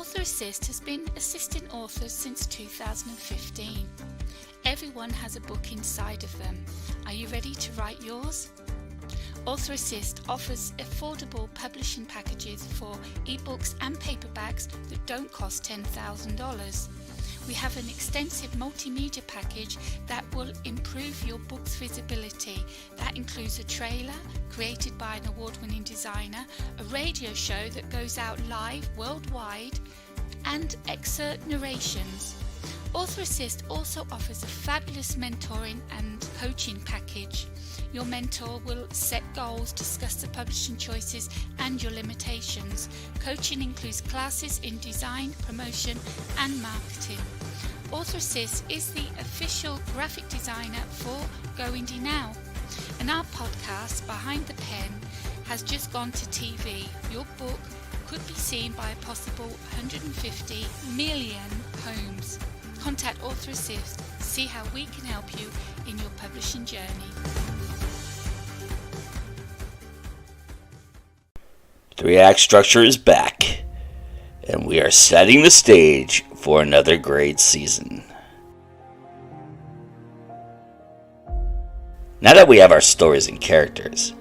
Author Assist has been assisting authors since 2015. Everyone has a book inside of them. Are you ready to write yours? Author Assist offers affordable publishing packages for ebooks and paperbacks that don't cost $10,000. We have an extensive multimedia package that will improve your book's visibility. That includes a trailer created by an award-winning designer, a radio show that goes out live worldwide, and excerpt narrations. Author Assist also offers a fabulous mentoring and coaching package. Your mentor will set goals, discuss the publishing choices and your limitations. Coaching includes classes in design, promotion and marketing. Author Assist is the official graphic designer for Go Indie Now. And our podcast, Behind the Pen, has just gone to TV. Your book could be seen by a possible 150 million homes. Contact Author Assist. See how we can help you in your publishing journey. The React Structure is back, and we are setting the stage for another great season. Now that we have our stories and characters,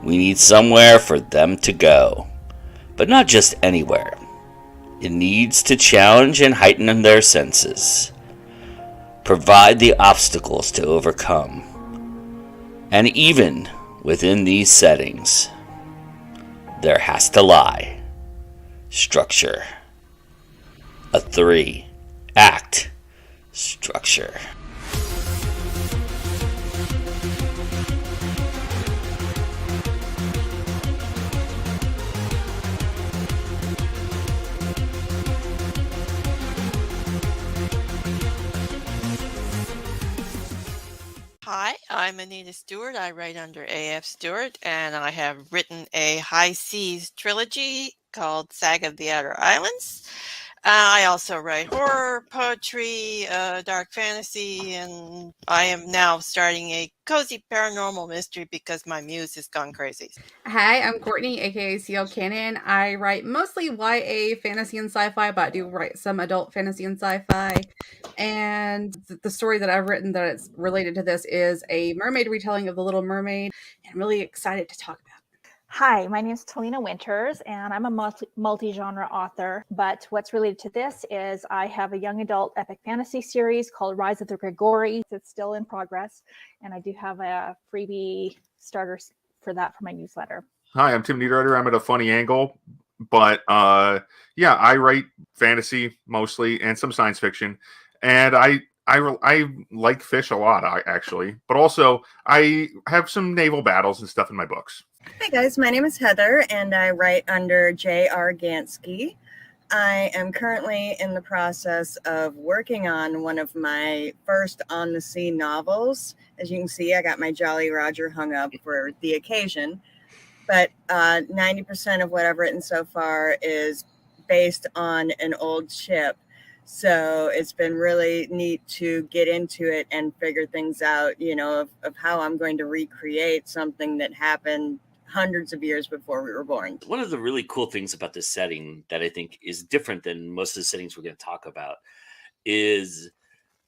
we need somewhere for them to go, but not just anywhere. It needs to challenge and heighten their senses, provide the obstacles to overcome, and even within these settings, there has to lie structure. A 3-act structure. Hi, I'm Anita Stewart. I write under AF Stewart, and I have written a High Seas trilogy called Saga of the Outer Islands. I also write horror, poetry, dark fantasy, and I am now starting a cozy paranormal mystery because my muse has gone crazy. Hi, I'm Courtney, aka CL Cannon. I write mostly YA fantasy and sci-fi, but I do write some adult fantasy and sci-fi. And the story that I've written that is related to this is a mermaid retelling of The Little Mermaid. I'm really excited to talk about it. Hi, my name is Talena Winters, and I'm a multi-genre author. But what's related to this is I have a young adult epic fantasy series called Rise of the Grigori. It's still in progress, and I do have a freebie starter for that for my newsletter. Hi, I'm Tim Niederriter. I'm at a funny angle, but yeah, I write fantasy mostly and some science fiction, and I like fish a lot, actually, but also I have some naval battles and stuff in my books. Hi guys, my name is Heather and I write under JR Ganskie. I am currently in the process of working on one of my first on the sea novels. As you can see, I got my Jolly Roger hung up for the occasion, but 90% of what I've written so far is based on an old ship. So it's been really neat to get into it and figure things out, of how I'm going to recreate something that happened hundreds of years before we were born. One of the really cool things about this setting that I think is different than most of the settings we're going to talk about is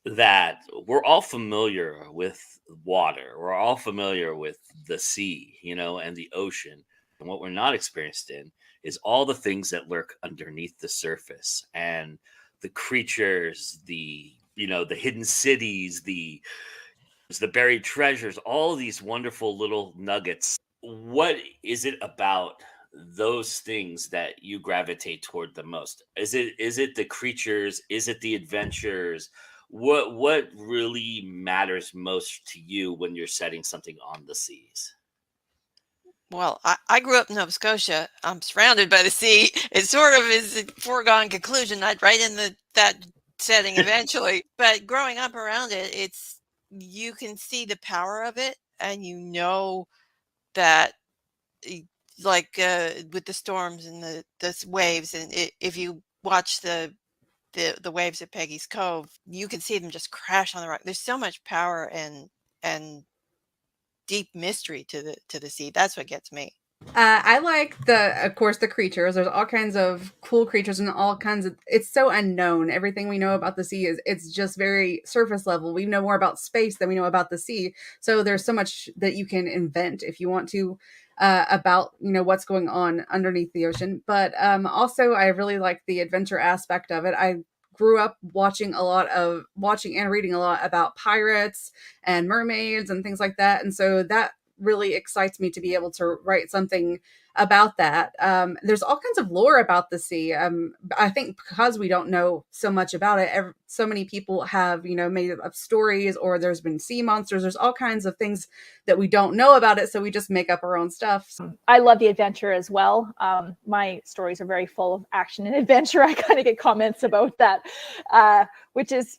that we're all familiar with water. We're all familiar with the sea, and the ocean. And what we're not experienced in is all the things that lurk underneath the surface, and the creatures, the hidden cities, the buried treasures, all these wonderful little nuggets. What is it about those things that you gravitate toward the most? Is it the creatures? Is it the adventures? What really matters most to you when you're setting something on the seas? Well, I grew up in Nova Scotia. I'm surrounded by the sea. It sort of is a foregone conclusion I'd write in that setting eventually. But growing up around it, you can see the power of it, and that, like with the storms and the waves, and if you watch the waves at Peggy's Cove, you can see them just crash on the rock. There's so much power and deep mystery to the sea. That's what gets me. I like of course, the creatures. There's all kinds of cool creatures and all kinds of. It's so unknown. Everything we know about the sea it's just very surface level. We know more about space than we know about the sea. So there's so much that you can invent if you want to about what's going on underneath the ocean. But also, I really like the adventure aspect of it. I grew up watching and reading a lot about pirates and mermaids and things like that, and so that really excites me to be able to write something about that. There's all kinds of lore about the sea. I think because we don't know so much about it, so many people have, made up stories, or there's been sea monsters. There's all kinds of things that we don't know about it, so we just make up our own stuff. I love the adventure as well. My stories are very full of action and adventure. I kind of get comments about that, which is,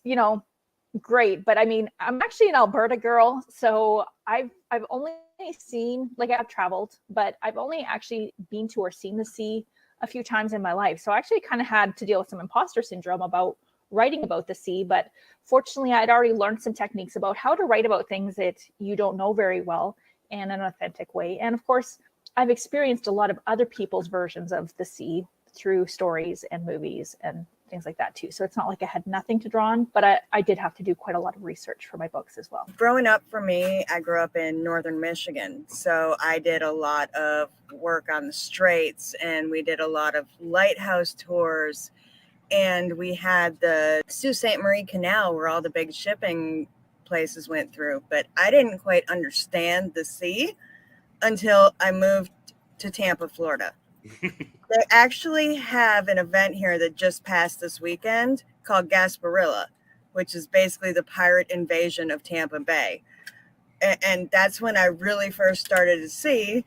great. But I mean, I'm actually an Alberta girl, so I've only seen, like, I've traveled, but I've only actually been to or seen the sea a few times in my life. So I actually kind of had to deal with some imposter syndrome about writing about the sea. But fortunately, I'd already learned some techniques about how to write about things that you don't know very well in an authentic way. And of course, I've experienced a lot of other people's versions of the sea through stories and movies and things like that too. So it's not like I had nothing to draw on, but I did have to do quite a lot of research for my books as well. Growing up for me, I grew up in northern Michigan. So I did a lot of work on the straits, and we did a lot of lighthouse tours. And we had the Sault Ste. Marie Canal where all the big shipping places went through. But I didn't quite understand the sea until I moved to Tampa, Florida. They actually have an event here that just passed this weekend called Gasparilla, which is basically the pirate invasion of Tampa Bay. And that's when I really first started to see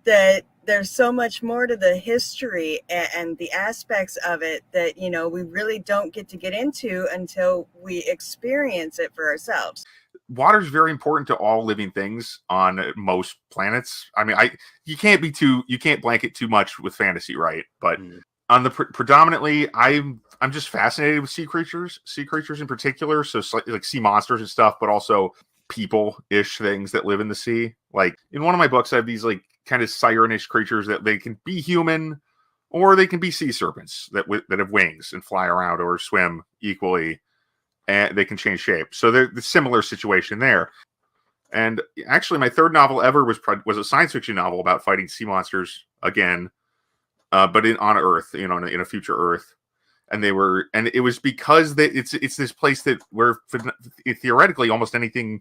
that there's so much more to the history and the aspects of it that, we really don't get into until we experience it for ourselves. Water is very important to all living things on most planets. I mean, you can't blanket too much with fantasy, right? But on the predominantly, I'm just fascinated with sea creatures in particular. So like sea monsters and stuff, but also people-ish things that live in the sea. Like in one of my books, I have these like kind of sirenish creatures that they can be human, or they can be sea serpents that have wings and fly around or swim equally. And they can change shape. So there's a similar situation there. And actually, my third novel ever was a science fiction novel about fighting sea monsters again, but on Earth, in a future Earth. And it was because it's this place where theoretically almost anything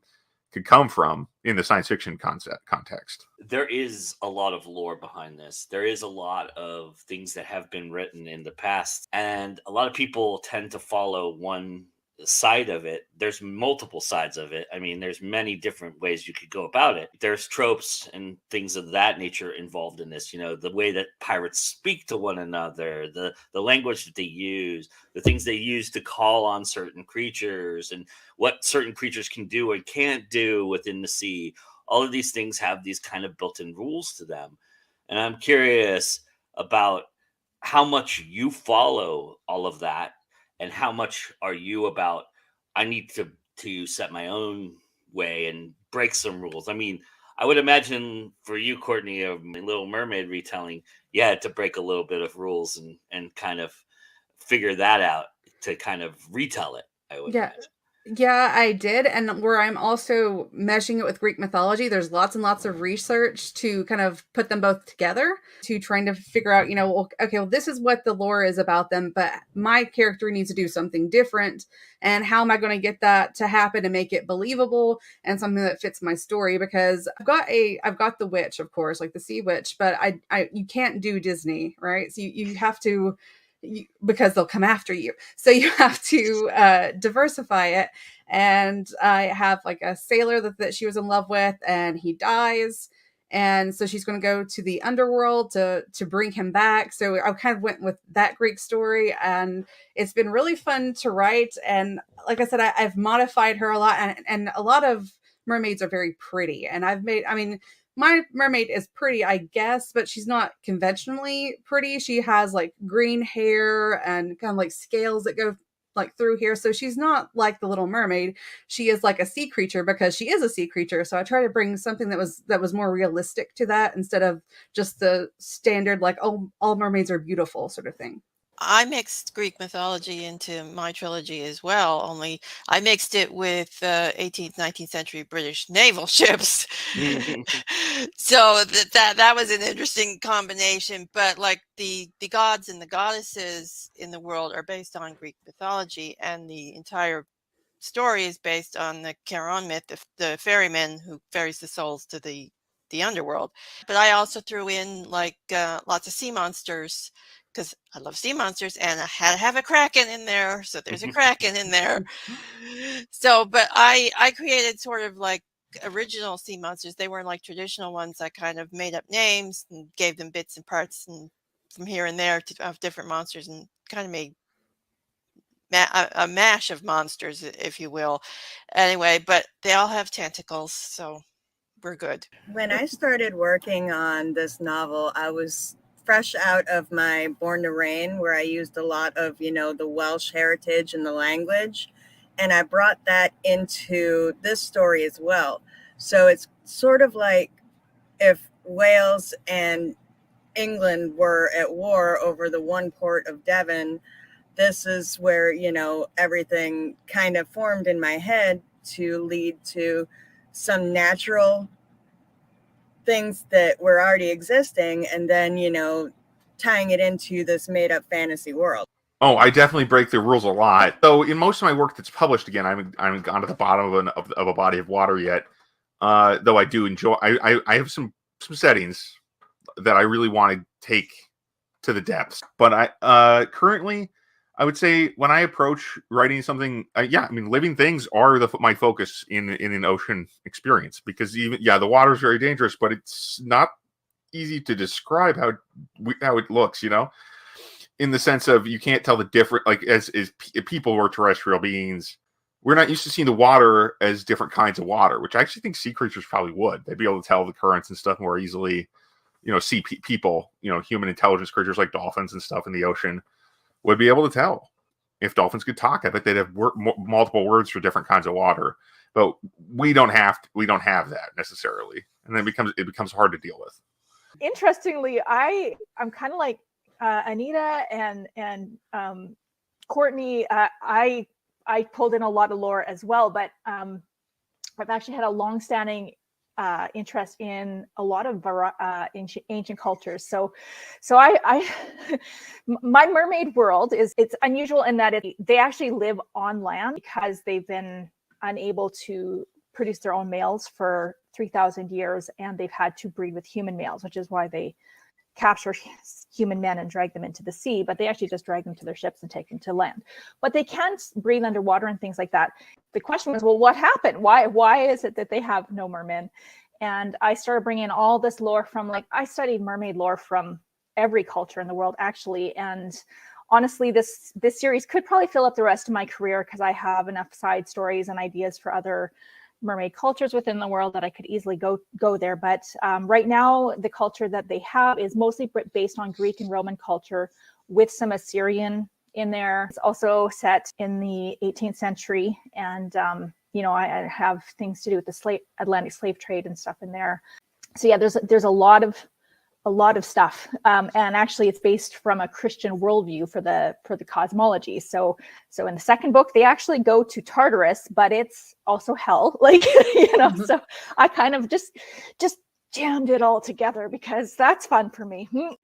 could come from in the science fiction context. There is a lot of lore behind this. There is a lot of things that have been written in the past, and a lot of people tend to follow one side of it. There's multiple sides of it. I mean, there's many different ways you could go about it. There's tropes and things of that nature involved in this, the way that pirates speak to one another, the language that they use, the things they use to call on certain creatures, and what certain creatures can do and can't do within the sea. All of these things have these kind of built-in rules to them. And I'm curious about how much you follow all of that, and how much are you about, I need to set my own way and break some rules? I mean, I would imagine for you, Courtney, a Little Mermaid retelling, you had to break a little bit of rules and kind of figure that out to kind of retell it, I would imagine. Yeah, I did. And where I'm also meshing it with Greek mythology, there's lots and lots of research to kind of put them both together to trying to figure out, this is what the lore is about them, but my character needs to do something different. And how am I going to get that to happen and make it believable and something that fits my story? Because I've got the witch, of course, like the sea witch, but you can't do Disney, right? So you have to, because they'll come after you. So you have to diversify it. And I have like a sailor that she was in love with, and he dies. And so she's going to go to the underworld to bring him back. So I kind of went with that Greek story, and it's been really fun to write. And like I said, I've modified her a lot, and a lot of mermaids are very pretty. And my mermaid is pretty, I guess, but she's not conventionally pretty. She has like green hair and kind of like scales that go like through here. So she's not like the Little Mermaid. She is like a sea creature because she is a sea creature. So I try to bring something that was more realistic to that instead of just the standard like, oh, all mermaids are beautiful sort of thing. I mixed Greek mythology into my trilogy as well, only I mixed it with 18th, 19th century British naval ships. So that was an interesting combination. But like the gods and the goddesses in the world are based on Greek mythology, and the entire story is based on the Charon myth, the ferryman who ferries the souls to the underworld. But I also threw in like lots of sea monsters, because I love sea monsters, and I had to have a kraken in there. So there's a kraken in there. So, but I created sort of like original sea monsters. They weren't like traditional ones. I kind of made up names and gave them bits and parts and from here and there of different monsters, and kind of made a mash of monsters, if you will. Anyway, but they all have tentacles, so we're good. When I started working on this novel, I was fresh out of my Born to Reign, where I used a lot of, the Welsh heritage and the language. And I brought that into this story as well. So it's sort of like if Wales and England were at war over the one port of Devon. This is where, everything kind of formed in my head to lead to some natural things that were already existing, and then, tying it into this made up fantasy world. Oh, I definitely break the rules a lot. Though in most of my work that's published, again, I haven't gone to the bottom of a body of water yet. Though I do enjoy, I have some settings that I really want to take to the depths. But I currently, I would say when I approach writing something, living things are my focus in an ocean experience, because the water is very dangerous, but it's not easy to describe how it looks, in the sense of you can't tell the different, like as people who are terrestrial beings, we're not used to seeing the water as different kinds of water, which I actually think sea creatures probably would. They'd be able to tell the currents and stuff more easily. See people, human intelligence creatures like dolphins and stuff in the ocean would be able to tell. If dolphins could talk, I bet they'd have multiple words for different kinds of water. But we don't have that necessarily, and then it becomes hard to deal with. Interestingly, I'm kind of like Anita and Courtney. I pulled in a lot of lore as well, but I've actually had a long-standing interest in a lot of ancient cultures. So I my mermaid world it's unusual in that they actually live on land because they've been unable to produce their own males for 3,000 years, and they've had to breed with human males, which is why they capture human men and drag them into the sea, but they actually just drag them to their ships and take them to land. But they can't breathe underwater and things like that. The question was, well, what happened? Why is it that they have no mermen? And I started bringing in all this lore from, I studied mermaid lore from every culture in the world, actually. And honestly, this series could probably fill up the rest of my career, because I have enough side stories and ideas for other mermaid cultures within the world that I could easily go there. But right now, the culture that they have is mostly based on Greek and Roman culture with some Assyrian in there. It's also set in the 18th century. And, I have things to do with the Atlantic slave trade and stuff in there. So yeah, there's a lot of stuff. And actually it's based from a Christian worldview for the cosmology. So in the second book, they actually go to Tartarus, but it's also hell, so I kind of just jammed it all together because that's fun for me. The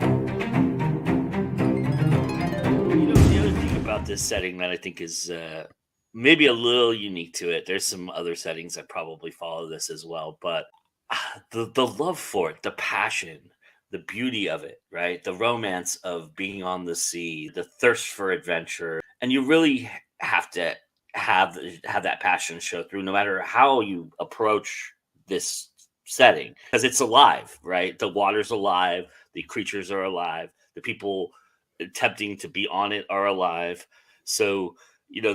other thing about this setting that I think is maybe a little unique to it, there's some other settings that probably follow this as well, but the love for it, the passion, the beauty of it, right? The romance of being on the sea, the thirst for adventure. And you really have to have that passion show through no matter how you approach this setting, because it's alive, right? The water's alive, the creatures are alive, the people attempting to be on it are alive. So,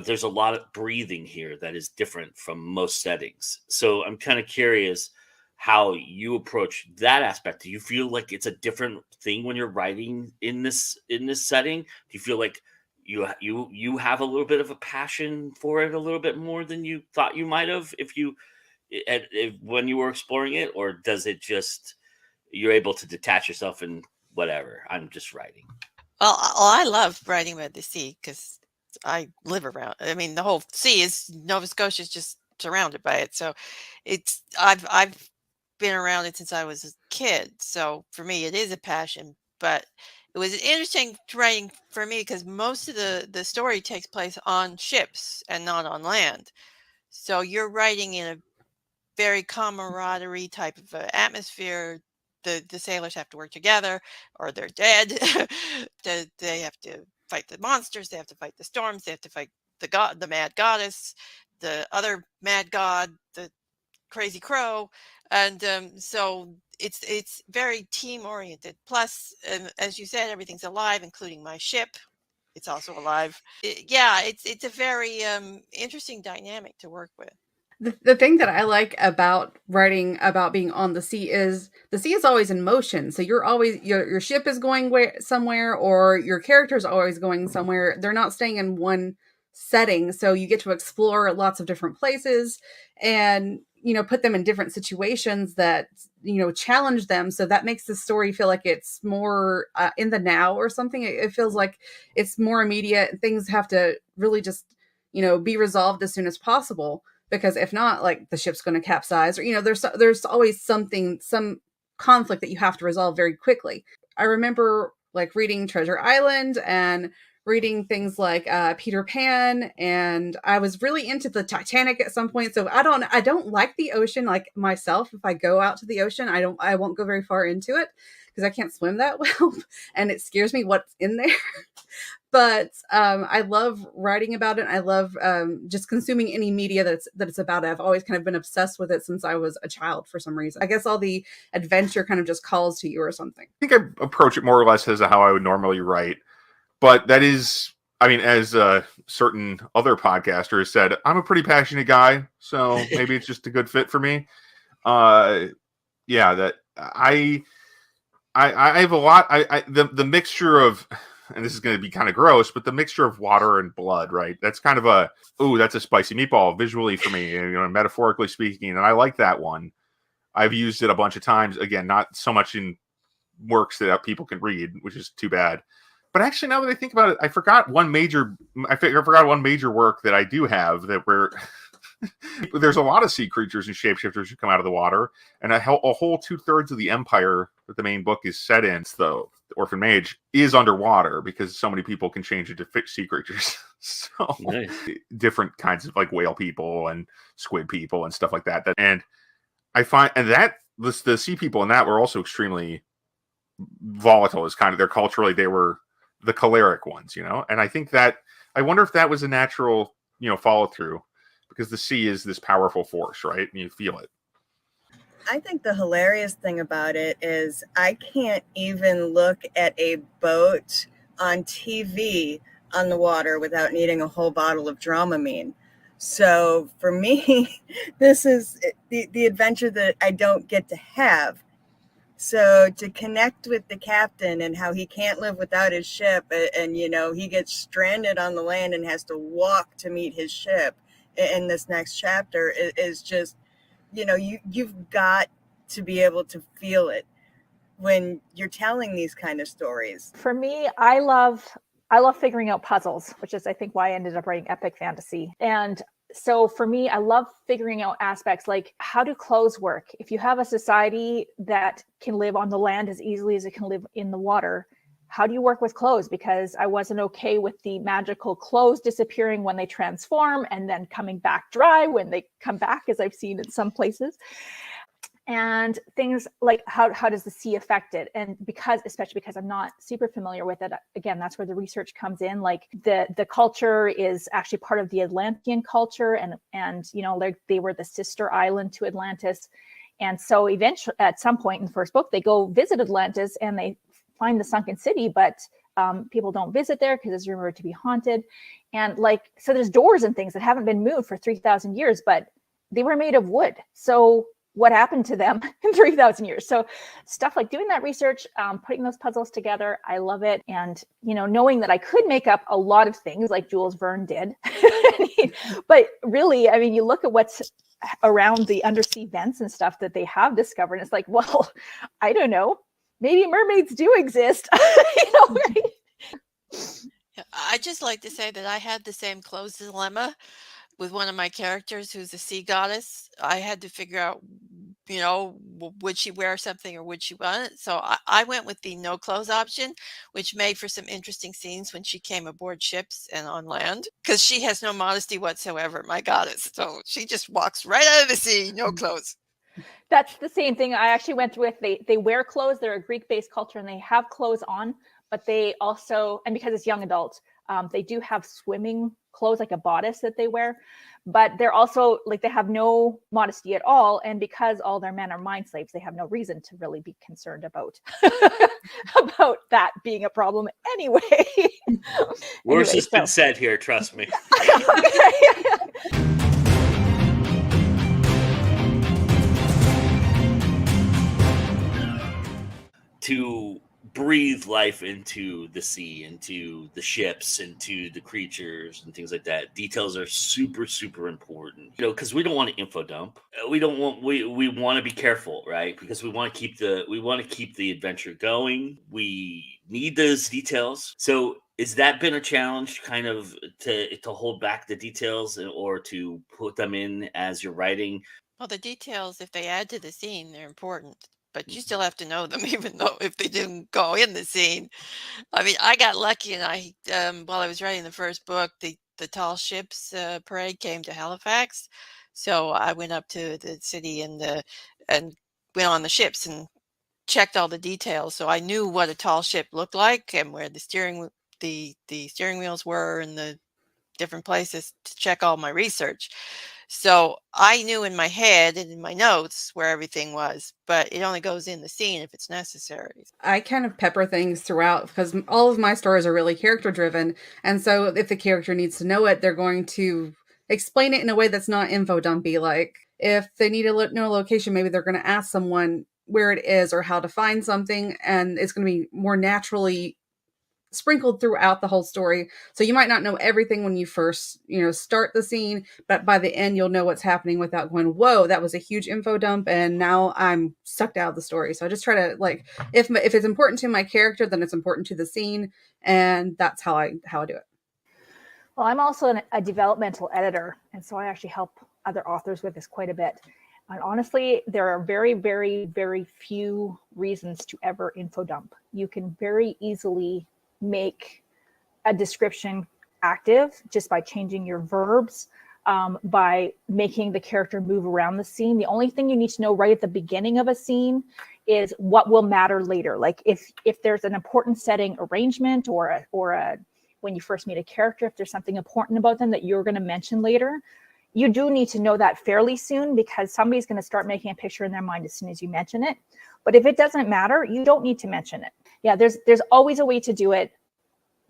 there's a lot of breathing here that is different from most settings. So I'm kind of curious how you approach that aspect. Do you feel like it's a different thing when you're writing in this setting? Do you feel like you have a little bit of a passion for it, a little bit more than you thought you might have when you were exploring it, or does it just you're able to detach yourself and whatever, I'm just writing? Well, I love writing about the sea because I live around. I mean, the whole sea is Nova Scotia is just surrounded by it. So I've been around it since I was a kid. So for me, it is a passion. But it was interesting writing for me because most of the story takes place on ships and not on land. So you're writing in a very camaraderie type of atmosphere. The sailors have to work together or they're dead. They have to fight the monsters. They have to fight the storms. They have to fight the mad goddess, the other mad god, the crazy crow. And so it's very team oriented. Plus, as you said, everything's alive, including my ship. It's also alive. It's a very interesting dynamic to work with. The thing that I like about writing about being on the sea is always in motion. So you're always your ship is going somewhere, or your character is always going somewhere. They're not staying in one setting, so you get to explore lots of different places and put them in different situations that challenge them. So that makes the story feel like it's more in the now or something. It feels like it's more immediate. Things have to really just be resolved as soon as possible. Because if not, like the ship's going to capsize, or there's always some conflict that you have to resolve very quickly. I remember like reading Treasure Island and reading things like Peter Pan, and I was really into the Titanic at some point. So I don't like the ocean like myself. If I go out to the ocean, I won't go very far into it because I can't swim that well, and it scares me what's in there. But I love writing about it. I love just consuming any media that it's about it. I've always kind of been obsessed with it since I was a child for some reason. I guess all the adventure kind of just calls to you or something. I think I approach it more or less as how I would normally write. But that is, I mean, as certain other podcasters said, I'm a pretty passionate guy. So maybe it's just a good fit for me. That I have a lot. The mixture of, and this is going to be kind of gross, but the mixture of water and blood, right? That's kind of that's a spicy meatball visually for me, metaphorically speaking. And I like that one. I've used it a bunch of times. Again, not so much in works that people can read, which is too bad. But actually, now that I think about it, I forgot one major work that I do have where there's a lot of sea creatures and shapeshifters who come out of the water, and a whole 2/3 of the empire that the main book is set in, the Orphan Mage, is underwater because so many people can change into sea creatures. So nice. Different kinds of like whale people and squid people and stuff like that. And I find the sea people in that were also extremely volatile. As kind of their culturally, they were the choleric ones, And I think that I wonder if that was a natural, follow through. Because the sea is this powerful force, right? And you feel it. I think the hilarious thing about it is I can't even look at a boat on TV on the water without needing a whole bottle of Dramamine. So for me, this is the adventure that I don't get to have. So to connect with the captain and how he can't live without his ship, and he gets stranded on the land and has to walk to meet his ship in this next chapter is just, you've got to be able to feel it when you're telling these kind of stories. For me, I love figuring out puzzles, which is I think why I ended up writing epic fantasy. And so for me, I love figuring out aspects like how do clothes work? If you have a society that can live on the land as easily as it can live in the water, how do you work with clothes? Because I wasn't okay with the magical clothes disappearing when they transform and then coming back dry when they come back, as I've seen in some places. And things like how does the sea affect it? And especially because I'm not super familiar with it, again, that's where the research comes in. Like the culture is actually part of the Atlantean culture, and they were the sister island to Atlantis. And so eventually, at some point in the first book, they go visit Atlantis and they find the sunken city, but people don't visit there because it's rumored to be haunted. And so there's doors and things that haven't been moved for 3,000 years, but they were made of wood. So what happened to them in 3,000 years. So stuff like doing that research, putting those puzzles together, I love it. And, knowing that I could make up a lot of things like Jules Verne did. But really, I mean, you look at what's around the undersea vents and stuff that they have discovered. And it's like, well, I don't know, maybe mermaids do exist. Right? I just like to say that I had the same clothes dilemma with one of my characters who's a sea goddess. I had to figure out, would she wear something or would she want it? So I went with the no clothes option, which made for some interesting scenes when she came aboard ships and on land, because she has no modesty whatsoever, my goddess. So she just walks right out of the sea, no clothes. That's the same thing I actually went with. They wear clothes. They're a Greek-based culture and they have clothes on, but they also, and because it's young adults, they do have swimming clothes, like a bodice that they wear, but they're also like, they have no modesty at all. And because all their men are mind slaves, they have no reason to really be concerned about about that being a problem anyway. Worse has been said here, trust me. To breathe life into the sea, into the ships, into the creatures and things like that. Details are super, super important, because we don't want to info dump. We want to be careful, right? Because we want to keep the adventure going. We need those details. So has that been a challenge, kind of to hold back the details or to put them in as you're writing? Well, the details, if they add to the scene, they're important. But you still have to know them, even though if they didn't go in the scene. I mean, I got lucky, and while I was writing the first book, the tall ships parade came to Halifax, so I went up to the city and went on the ships and checked all the details. So I knew what a tall ship looked like and where the steering wheels were and the different places to check all my research. So I knew in my head and in my notes where everything was, but it only goes in the scene if it's necessary. I kind of pepper things throughout because all of my stories are really character driven. And so if the character needs to know it, they're going to explain it in a way that's not info dumpy. Like if they need to know a location, maybe they're going to ask someone where it is or how to find something. And it's going to be more naturally sprinkled throughout the whole story. So you might not know everything when you first, start the scene, but by the end you'll know what's happening without going, whoa, that was a huge info dump and now I'm sucked out of the story. So I just try to, like, if it's important to my character, then it's important to the scene, and that's how I do it. Well, I'm also a developmental editor, and so I actually help other authors with this quite a bit. And honestly, there are very, very, very few reasons to ever info dump. You can very easily make a description active just by changing your verbs, by making the character move around the scene. The only thing you need to know right at the beginning of a scene is what will matter later. Like if there's an important setting arrangement or when you first meet a character, if there's something important about them that you're going to mention later, you do need to know that fairly soon, because somebody's going to start making a picture in their mind as soon as you mention it. But if it doesn't matter, you don't need to mention it. Yeah, there's always a way to do it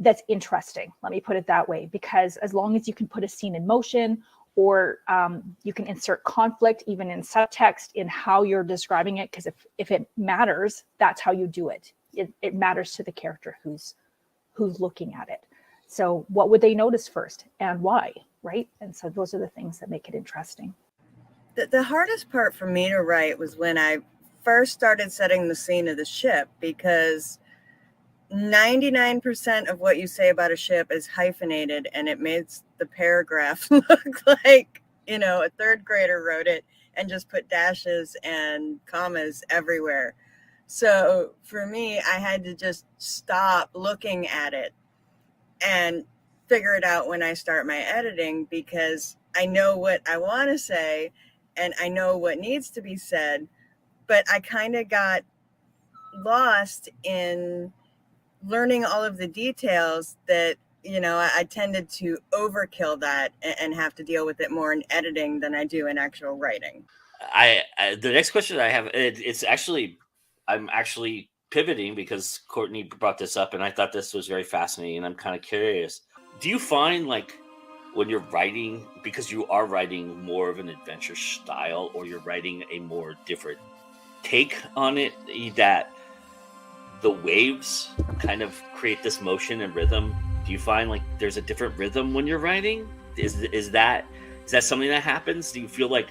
that's interesting. Let me put it that way, because as long as you can put a scene in motion, or you can insert conflict even in subtext in how you're describing it, because if it matters, that's how you do it. It matters to the character who's looking at it. So what would they notice first and why, right? And so those are the things that make it interesting. The hardest part for me to write was when I first started setting the scene of the ship, because 99% of what you say about a ship is hyphenated, and it makes the paragraph look like, a third grader wrote it and just put dashes and commas everywhere. So for me, I had to just stop looking at it and figure it out when I start my editing, because I know what I want to say and I know what needs to be said, but I kind of got lost in learning all of the details that, I tended to overkill that and have to deal with it more in editing than I do in actual writing. The next question I have, I'm actually pivoting because Courtney brought this up and I thought this was very fascinating, and I'm kind of curious. Do you find, like, when you're writing, because you are writing more of an adventure style, or you're writing a more different take on it, that the waves kind of create this motion and rhythm? Do you find like there's a different rhythm when you're writing? Is that something that happens? Do you feel like,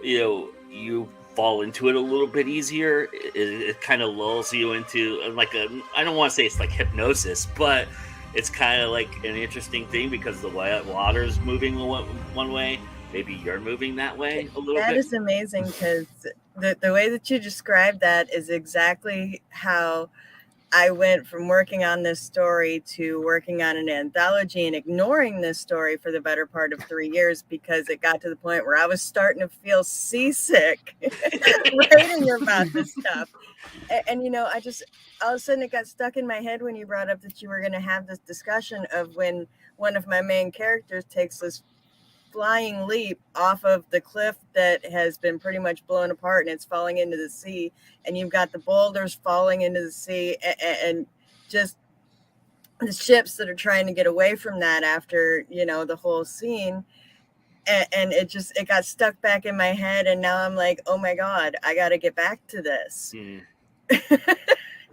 you fall into it a little bit easier? It kind of lulls you into like I don't want to say it's like hypnosis, but it's kind of like an interesting thing because the water's moving one way. Maybe you're moving that way a little bit. That is amazing, because the way that you described that is exactly how I went from working on this story to working on an anthology and ignoring this story for the better part of 3 years, because it got to the point where I was starting to feel seasick writing about this stuff. And I just, all of a sudden it got stuck in my head when you brought up that you were going to have this discussion of when one of my main characters takes this flying leap off of the cliff that has been pretty much blown apart and it's falling into the sea, and you've got the boulders falling into the sea, and just the ships that are trying to get away from that after the whole scene, and it got stuck back in my head, and now I'm like, oh my god, I got to get back to this.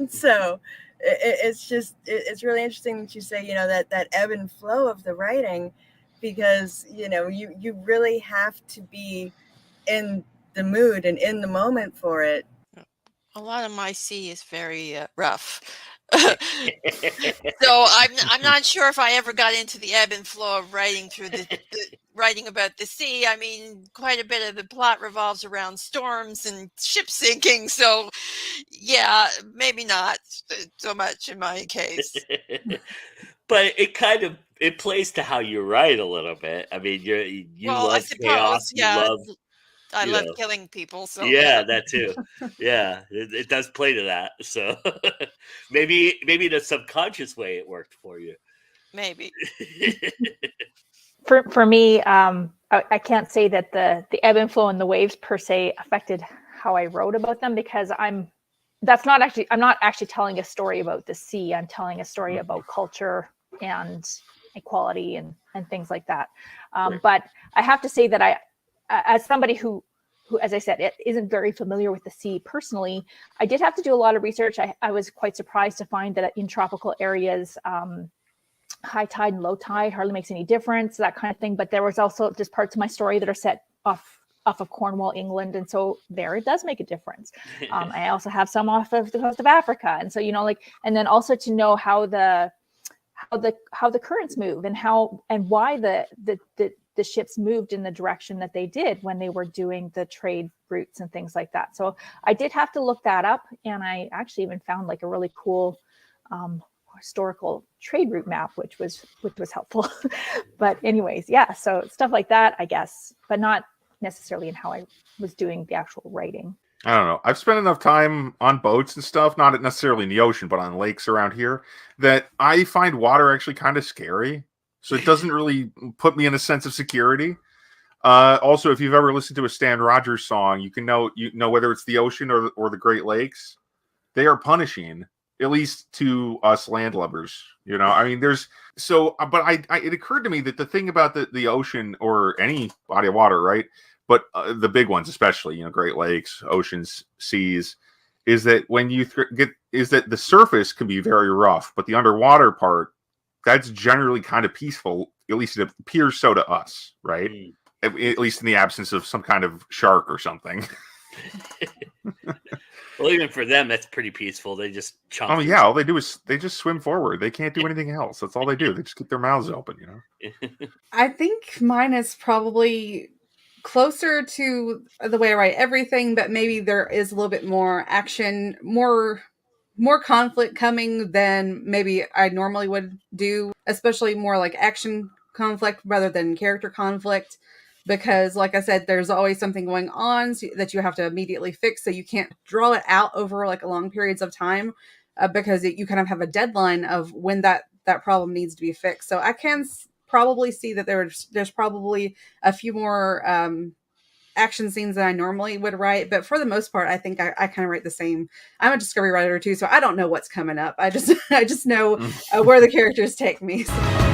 So it's really interesting that you say that ebb and flow of the writing, because you really have to be in the mood and in the moment for it. A lot of my sea is very rough. So I'm not sure if I ever got into the ebb and flow of writing through the writing about the sea. I mean, quite a bit of the plot revolves around storms and ship sinking. So yeah, maybe not so much in my case. But it plays to how you write a little bit. I mean, you love chaos. Yeah, I you love know. killing people. So Yeah, that too. Yeah, it does play to that. So maybe in a subconscious way it worked for you. Maybe. For me, I can't say that the ebb and flow and the waves per se affected how I wrote about them, because I'm not actually telling a story about the sea. I'm telling a story about culture and equality and things like that. Right. But I have to say that I, as somebody who, as I said, it isn't very familiar with the sea personally, I did have to do a lot of research. I was quite surprised to find that in tropical areas, high tide and low tide hardly makes any difference, that kind of thing. But there was also just parts of my story that are set off of Cornwall, England, and so there it does make a difference. I also have some off of the coast of Africa, and so and then also to know how the currents move and why the ships moved in the direction that they did when they were doing the trade routes and things like that. So I did have to look that up, and I actually even found like a really cool historical trade route map, which was helpful. But anyways, yeah, so stuff like that, I guess, but not necessarily in how I was doing the actual writing. I don't know. I've spent enough time on boats and stuff, not necessarily in the ocean, but on lakes around here, that I find water actually kind of scary. So it doesn't really put me in a sense of security. Also, if you've ever listened to a Stan Rogers song, you know whether it's the ocean or the Great Lakes, they are punishing, at least to us landlubbers. I mean, but it occurred to me that the thing about the ocean or any body of water, right? But the big ones, especially, Great Lakes, oceans, seas, is that when you is that the surface can be very rough, but the underwater part, that's generally kind of peaceful. At least it appears so to us, right? At least in the absence of some kind of shark or something. Well, even for them, that's pretty peaceful. They just chomp. Oh yeah, all they do is they just swim forward. They can't do anything else. That's all they do. They just keep their mouths open. I think mine is probably closer to the way I write everything, but maybe there is a little bit more action, more conflict coming than maybe I normally would do, especially more like action conflict rather than character conflict, because like I said, there's always something going on that you have to immediately fix, so you can't draw it out over like long periods of time, because you kind of have a deadline of when that problem needs to be fixed. So I can probably see that there's probably a few more action scenes that I normally would write, but for the most part, I think I kind of write the same. I'm a discovery writer too, so I don't know what's coming up. I just know where the characters take me. So.